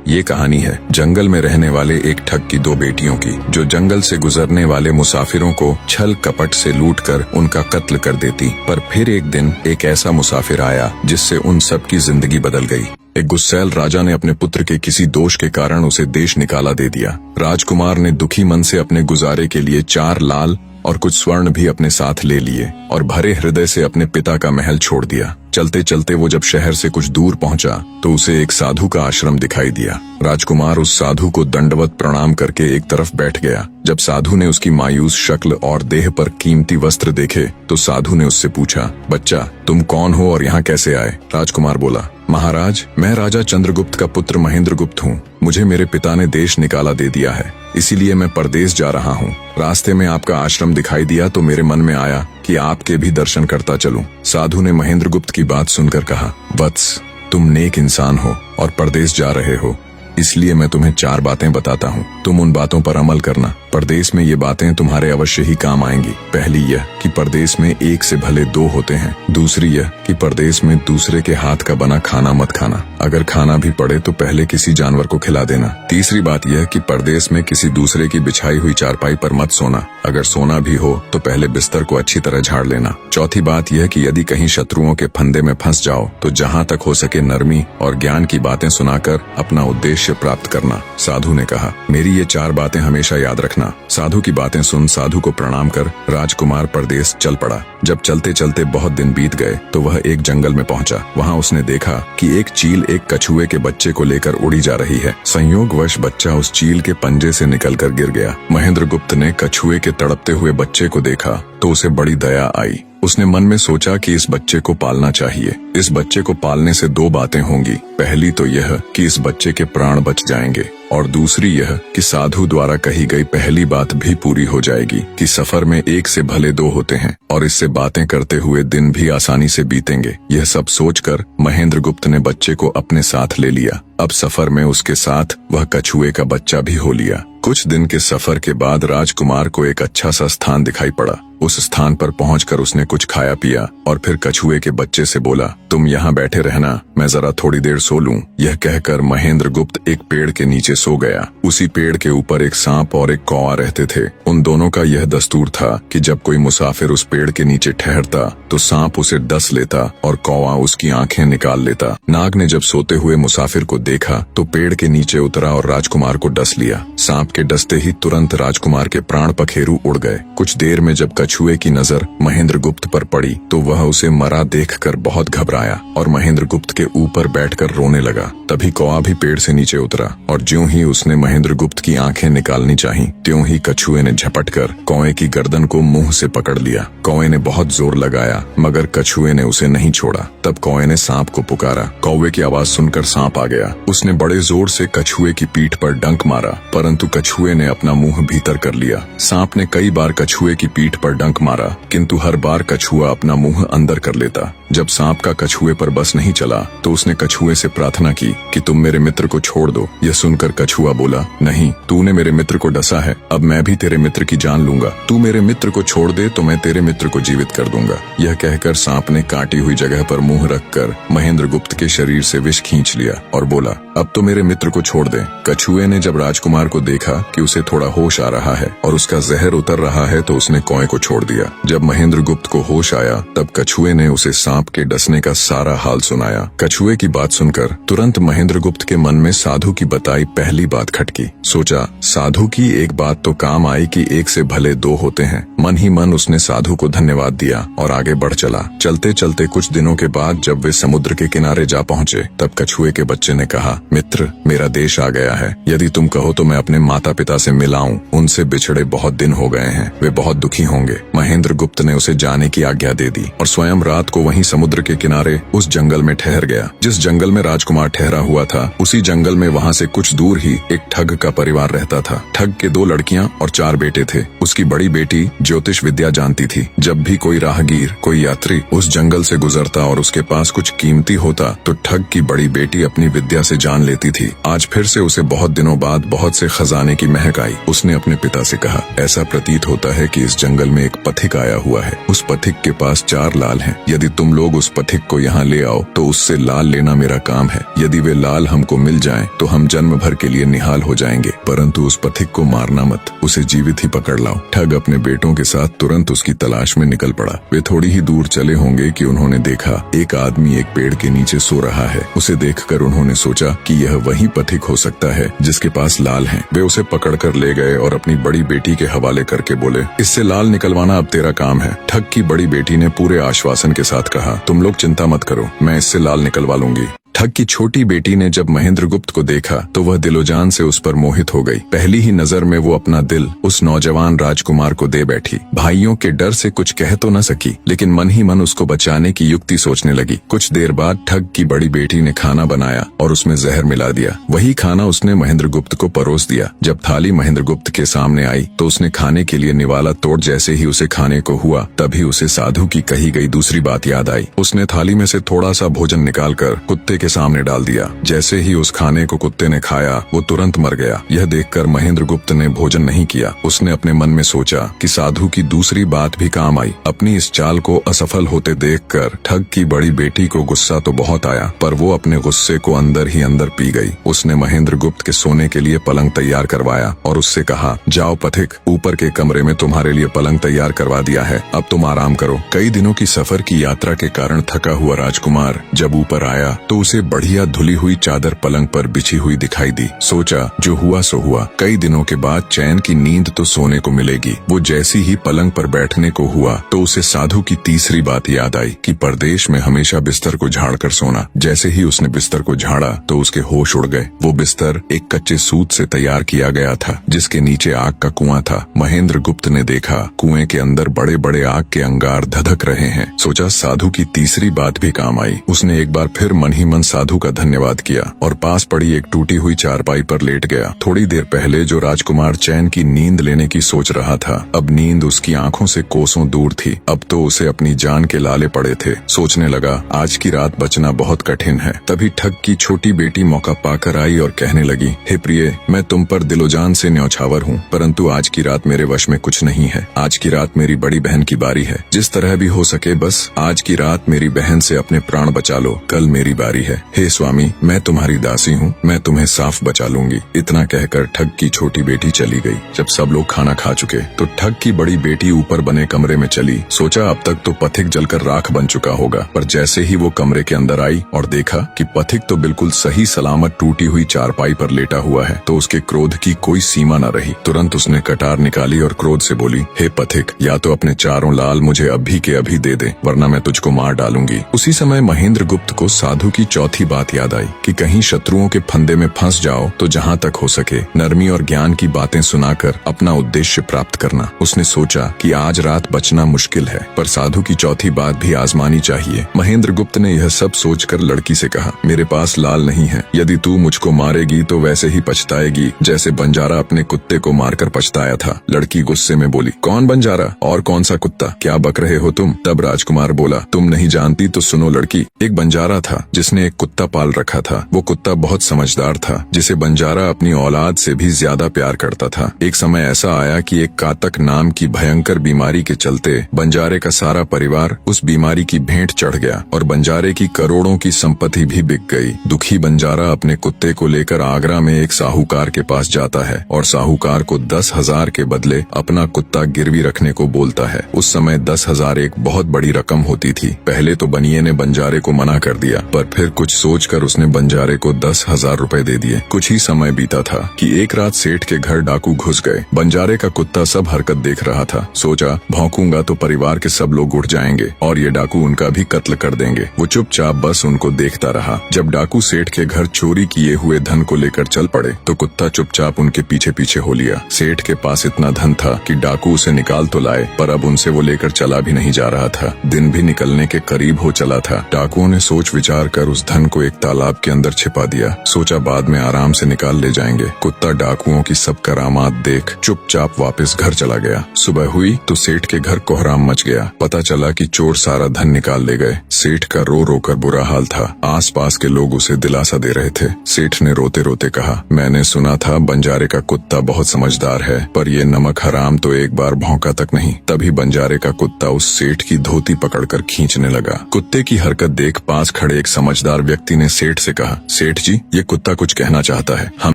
ये कहानी है जंगल में रहने वाले एक ठग की दो बेटियों की, जो जंगल से गुजरने वाले मुसाफिरों को छल कपट से लूटकर उनका कत्ल कर देती। पर फिर एक दिन एक ऐसा मुसाफिर आया जिससे उन सब की जिंदगी बदल गई। एक गुस्सैल राजा ने अपने पुत्र के किसी दोष के कारण उसे देश निकाला दे दिया। राजकुमार ने दुखी मन से अपने गुजारे के लिए 4 लाल और कुछ स्वर्ण भी अपने साथ ले लिए और भरे हृदय से अपने पिता का महल छोड़ दिया। चलते चलते वो जब शहर से कुछ दूर पहुंचा तो उसे एक साधु का आश्रम दिखाई दिया। राजकुमार उस साधु को दंडवत प्रणाम करके एक तरफ बैठ गया। जब साधु ने उसकी मायूस शक्ल और देह पर कीमती वस्त्र देखे तो साधु ने उससे पूछा, बच्चा तुम कौन हो और यहाँ कैसे आए? राजकुमार बोला, महाराज मैं राजा चंद्रगुप्त का पुत्र महेंद्रगुप्त हूँ। मुझे मेरे पिता ने देश निकाला दे दिया है, इसीलिए मैं परदेश जा रहा हूँ। रास्ते में आपका आश्रम दिखाई दिया तो मेरे मन में आया कि आपके भी दर्शन करता चलूं। साधु ने महेंद्रगुप्त की बात सुनकर कहा, वत्स तुम नेक इंसान हो और परदेश जा रहे हो, इसलिए मैं तुम्हें 4 बातें बताता हूँ। तुम उन बातों पर अमल करना। परदेश में ये बातें तुम्हारे अवश्य ही काम आएंगी। पहली यह कि परदेश में एक से भले 2 होते हैं। दूसरी यह कि परदेश में दूसरे के हाथ का बना खाना मत खाना। अगर खाना भी पड़े तो पहले किसी जानवर को खिला देना। तीसरी बात यह कि परदेश में किसी दूसरे की बिछाई हुई चारपाई पर मत सोना। अगर सोना भी हो तो पहले बिस्तर को अच्छी तरह झाड़ लेना। चौथी बात यह कि यदि कहीं शत्रुओं के फंदे में फंस जाओ तो जहाँ तक हो सके नरमी और ज्ञान की बातें सुनाकर अपना उद्देश्य प्राप्त करना। साधु ने कहा, मेरी ये 4 बातें हमेशा याद रखना। साधु की बातें सुन साधु को प्रणाम कर राजकुमार परदेश चल पड़ा। जब चलते चलते बहुत दिन बीत गए तो वह एक जंगल में पहुंचा। वहां उसने देखा कि एक चील एक कछुए के बच्चे को लेकर उड़ी जा रही है। संयोगवश बच्चा उस चील के पंजे से निकलकर गिर गया। महेंद्रगुप्त ने कछुए के तड़पते हुए बच्चे को देखा तो उसे बड़ी दया आई। उसने मन में सोचा कि इस बच्चे को पालना चाहिए। इस बच्चे को पालने से 2 बातें होंगी। पहली तो यह कि इस बच्चे के प्राण बच जाएंगे और दूसरी यह कि साधु द्वारा कही गई पहली बात भी पूरी हो जाएगी कि सफर में एक से भले 2 होते हैं और इससे बातें करते हुए दिन भी आसानी से बीतेंगे। यह सब सोचकर महेंद्रगुप्त ने बच्चे को अपने साथ ले लिया। अब सफर में उसके साथ वह कछुए का बच्चा भी हो लिया। कुछ दिन के सफर के बाद राजकुमार को एक अच्छा सा स्थान दिखाई पड़ा। उस स्थान पर पहुंचकर उसने कुछ खाया पिया और फिर कछुए के बच्चे से बोला, तुम यहाँ बैठे रहना, मैं जरा थोड़ी देर सो लूं। यह कहकर महेंद्रगुप्त एक पेड़ के नीचे सो गया। उसी पेड़ के ऊपर एक सांप और एक कौवा रहते थे। उन दोनों का यह दस्तूर था कि जब कोई मुसाफिर उस पेड़ के नीचे ठहरता तो सांप उसे डस लेता और कौवा उसकी आंखें निकाल लेता। नाग ने जब सोते हुए मुसाफिर को देखा तो पेड़ के नीचे उतरा और राजकुमार को डस लिया। सांप के डसते ही तुरंत राजकुमार के प्राण पखेरु उड़ गए। कुछ देर में जब कछुए की नजर महेंद्रगुप्त पर पड़ी तो वह उसे मरा देखकर बहुत घबराया और महेंद्रगुप्त के ऊपर बैठकर रोने लगा। तभी कौवा भी पेड़ से नीचे उतरा और ज्यों ही उसने महेंद्रगुप्त की आंखें निकालनी चाही त्यों ही कछुए ने झपटकर कौवे की गर्दन को मुंह से पकड़ लिया। कौवे ने बहुत जोर लगाया मगर कछुए ने उसे नहीं छोड़ा। तब कौवे ने सांप को पुकारा। कौवे की आवाज सुनकर सांप आ गया। उसने बड़े जोर से कछुए की पीठ पर डंक मारा, परंतु कछुए ने अपना मुंह भीतर कर लिया। सांप ने कई बार कछुए की पीठ पर डंक मारा, किंतु हर बार कछुआ अपना मुंह अंदर कर लेता। जब सांप का कछुए पर बस नहीं चला तो उसने कछुए से प्रार्थना की कि तुम मेरे मित्र को छोड़ दो। यह सुनकर कछुआ बोला, नहीं, तूने मेरे मित्र को डसा है, अब मैं भी तेरे मित्र की जान लूंगा। तू मेरे मित्र को छोड़ दे तो मैं तेरे मित्र को जीवित कर दूंगा। यह कहकर सांप ने काटी हुई जगह पर मुंह रखकर महेंद्रगुप्त के शरीर से विष खींच लिया और बोला, अब तो मेरे मित्र को छोड़ दे। कछुए ने जब राजकुमार को देखा कि उसे थोड़ा होश आ रहा है और उसका जहर उतर रहा है तो उसने कौवे को छोड़ दिया। जब महेंद्रगुप्त को होश आया तब कछुए ने उसे सांप के डसने का सारा हाल सुनाया। कछुए की बात सुनकर तुरंत महेंद्रगुप्त के मन में साधु की बताई पहली बात खटकी। सोचा, साधु की एक बात तो काम आई कि एक से भले 2 होते हैं। मन ही मन उसने साधु को धन्यवाद दिया और आगे बढ़ चला। चलते चलते कुछ दिनों के बाद जब वे समुद्र के किनारे जा पहुंचे तब कछुए के बच्चे ने कहा, मित्र मेरा देश आ गया है, यदि तुम कहो तो मैं अपने माता पिता से मिलाऊं। उनसे बिछड़े बहुत दिन हो गए हैं, वे बहुत दुखी होंगे। महेंद्रगुप्त ने उसे जाने की आज्ञा दे दी और स्वयं रात को वहीं समुद्र के किनारे उस जंगल में ठहर गया। जिस जंगल में राजकुमार ठहरा हुआ था उसी जंगल में वहां से कुछ दूर ही एक ठग का परिवार रहता था। ठग के 2 लड़कियां और 4 बेटे थे। उसकी बड़ी बेटी ज्योतिष विद्या जानती थी। जब भी कोई राहगीर, कोई यात्री उस जंगल से गुजरता और उसके पास कुछ कीमती होता तो ठग की बड़ी बेटी अपनी विद्या से जान लेती थी। आज फिर से उसे बहुत दिनों बाद बहुत से खजाने की महक आई। उसने अपने पिता से कहा, ऐसा प्रतीत होता है कि इस जंगल में एक पथिक आया हुआ है। उस पथिक के पास 4 लाल हैं। यदि तुम लोग उस पथिक को यहाँ ले आओ तो उससे लाल लेना मेरा काम है। यदि वे लाल हमको मिल जाएं तो हम जन्म भर के लिए निहाल हो जाएंगे, परंतु उस पथिक को मारना मत, उसे जीवित ही पकड़ लाओ। ठग अपने बेटों के साथ तुरंत उसकी तलाश में निकल पड़ा। वे थोड़ी ही दूर चले होंगे कि उन्होंने देखा एक आदमी एक पेड़ के नीचे सो रहा है। उसे देखकर उन्होंने सोचा कि यह वही पथिक हो सकता है जिसके पास लाल हैं। वे उसे पकड़कर ले गए और अपनी बड़ी बेटी के हवाले करके बोले, इससे लाल निकलवाना अब तेरा काम है। ठग की बड़ी बेटी ने पूरे आश्वासन के साथ कहा, तुम लोग चिंता मत करो, मैं इससे लाल निकलवा लूंगी। ठग की छोटी बेटी ने जब महेंद्रगुप्त को देखा तो वह दिलोजान से उस पर मोहित हो गई। पहली ही नजर में वो अपना दिल उस नौजवान राजकुमार को दे बैठी। भाइयों के डर से कुछ कह तो न सकी, लेकिन मन ही मन उसको बचाने की युक्ति सोचने लगी। कुछ देर बाद ठग की बड़ी बेटी ने खाना बनाया और उसमें जहर मिला दिया। वही खाना उसने महेंद्रगुप्त को परोस दिया। जब थाली महेंद्रगुप्त के सामने आई तो उसने खाने के लिए निवाला तोड़ जैसे ही उसे खाने को हुआ तभी उसे साधु की कही गई दूसरी बात याद आई। उसने थाली में से थोड़ा सा भोजन निकालकर कुत्ते के सामने डाल दिया। जैसे ही उस खाने को कुत्ते ने खाया वो तुरंत मर गया। यह देखकर महेंद्रगुप्त ने भोजन नहीं किया। उसने अपने मन में सोचा कि साधु की दूसरी बात भी काम आई। अपनी इस चाल को असफल होते देखकर ठग की बड़ी बेटी को गुस्सा तो बहुत आया, पर वो अपने गुस्से को अंदर ही अंदर पी गई। उसने महेंद्रगुप्त के सोने के लिए पलंग तैयार करवाया और उससे कहा, जाओ पथिक, ऊपर के कमरे में तुम्हारे लिए पलंग तैयार करवा दिया है, अब तुम आराम करो। कई दिनों की सफर की यात्रा के कारण थका हुआ राजकुमार जब ऊपर आया तो उसे बढ़िया धुली हुई चादर पलंग पर बिछी हुई दिखाई दी। सोचा, जो हुआ सो हुआ, कई दिनों के बाद चैन की नींद तो सोने को मिलेगी। वो जैसी ही पलंग पर बैठने को हुआ तो उसे साधु की तीसरी बात याद आई कि परदेश में हमेशा बिस्तर को झाड़ कर सोना। जैसे ही उसने बिस्तर को झाड़ा तो उसके होश उड़ गए। वो बिस्तर एक कच्चे सूत से तैयार किया गया था जिसके नीचे आग का कुआं था। महेंद्रगुप्त ने देखा कुएं के अंदर बड़े बड़े आग के अंगार धधक रहे हैं। सोचा, साधु की तीसरी बात भी काम आई। उसने एक बार फिर मन ही मन साधु का धन्यवाद किया और पास पड़ी एक टूटी हुई चारपाई पर लेट गया। थोड़ी देर पहले जो राजकुमार चैन की नींद लेने की सोच रहा था, अब नींद उसकी आंखों से कोसों दूर थी। अब तो उसे अपनी जान के लाले पड़े थे। सोचने लगा, आज की रात बचना बहुत कठिन है। तभी ठग की छोटी बेटी मौका पाकर आई और कहने लगी, हे प्रिय, मैं तुम पर दिलोजान से न्यौछावर हूँ, परंतु आज की रात मेरे वश में कुछ नहीं है। आज की रात मेरी बड़ी बहन की बारी है। जिस तरह भी हो सके बस आज की रात मेरी बहन से अपने प्राण बचा लो, कल मेरी बारी है। हे स्वामी, मैं तुम्हारी दासी हूँ, मैं तुम्हें साफ बचा लूंगी। इतना कहकर ठग की छोटी बेटी चली गई। जब सब लोग खाना खा चुके तो ठग की बड़ी बेटी ऊपर बने कमरे में चली। सोचा अब तक तो पथिक जलकर राख बन चुका होगा, पर जैसे ही वो कमरे के अंदर आई और देखा कि पथिक तो बिल्कुल सही सलामत टूटी हुई चारपाई पर लेटा हुआ है तो उसके क्रोध की कोई सीमा न रही। तुरंत उसने कटार निकाली और क्रोध से बोली, हे पथिक, या तो अपने 4 लाल मुझे अभी के अभी दे दे, वरना मैं तुझको मार डालूंगी। उसी समय महेंद्रगुप्त को साधु की चौथी बात याद आई कि कहीं शत्रुओं के फंदे में फंस जाओ तो जहाँ तक हो सके नरमी और ज्ञान की बातें सुनाकर अपना उद्देश्य प्राप्त करना। उसने सोचा कि आज रात बचना मुश्किल है, पर साधु की चौथी बात भी आजमानी चाहिए। महेंद्रगुप्त ने यह सब सोचकर लड़की से कहा, मेरे पास लाल नहीं है। यदि तू मुझको मारेगी तो वैसे ही पछताएगी जैसे बंजारा अपने कुत्ते को मारकर पछताया था। लड़की गुस्से में बोली, कौन बंजारा और कौन सा कुत्ता, क्या बक रहे हो तुम? तब राजकुमार बोला, तुम नहीं जानती तो सुनो लड़की, एक बंजारा था जिसने एक कुत्ता पाल रखा था। वो कुत्ता बहुत समझदार था जिसे बंजारा अपनी औलाद से भी ज्यादा प्यार करता था। एक समय ऐसा आया कि एक कातक नाम की भयंकर बीमारी के चलते बंजारे का सारा परिवार उस बीमारी की भेंट चढ़ गया और बंजारे की करोड़ों की संपत्ति भी बिक गई। दुखी बंजारा अपने कुत्ते को लेकर आगरा में एक साहूकार के पास जाता है और साहूकार को 10,000 के बदले अपना कुत्ता गिरवी रखने को बोलता है। उस समय 10,000 एक बहुत बड़ी रकम होती थी। पहले तो बनिए ने बंजारे को मना कर दिया, पर फिर कुछ सोचकर उसने बंजारे को 10,000 रुपए दे दिए। कुछ ही समय बीता था कि एक रात सेठ के घर डाकू घुस गए। बंजारे का कुत्ता सब हरकत देख रहा था। सोचा, भौंकूंगा तो परिवार के सब लोग उठ जाएंगे और ये डाकू उनका भी कत्ल कर देंगे। वो चुपचाप बस उनको देखता रहा। जब डाकू सेठ के घर चोरी किए हुए धन को लेकर चल पड़े तो कुत्ता चुपचाप उनके पीछे पीछे हो लिया। सेठ के पास इतना धन था कि डाकू उसे निकाल तो लाए, पर अब उनसे वो लेकर चला भी नहीं जा रहा था। दिन भी निकलने के करीब हो चला था। डाकुओं ने सोच विचार कर उस धन को एक तालाब के अंदर छिपा दिया। सोचा बाद में आराम से निकाल ले जाएंगे। कुत्ता डाकुओं की सब करामात देख चुपचाप वापस घर चला गया। सुबह हुई तो सेठ के घर कोहराम मच गया। पता चला कि चोर सारा धन निकाल ले गए। सेठ का रो रो कर बुरा हाल था। आसपास के लोग उसे दिलासा दे रहे थे। सेठ ने रोते रोते कहा, मैंने सुना था बंजारे का कुत्ता बहुत समझदार है, पर ये नमक हराम तो एक बार भौंका तक नहीं। तभी बंजारे का कुत्ता उस सेठ की धोती पकड़कर खींचने लगा। कुत्ते की हरकत देख पास खड़े एक समझदार व्यक्ति ने सेठ से कहा, सेठ जी, ये कुत्ता कुछ कहना चाहता है। हम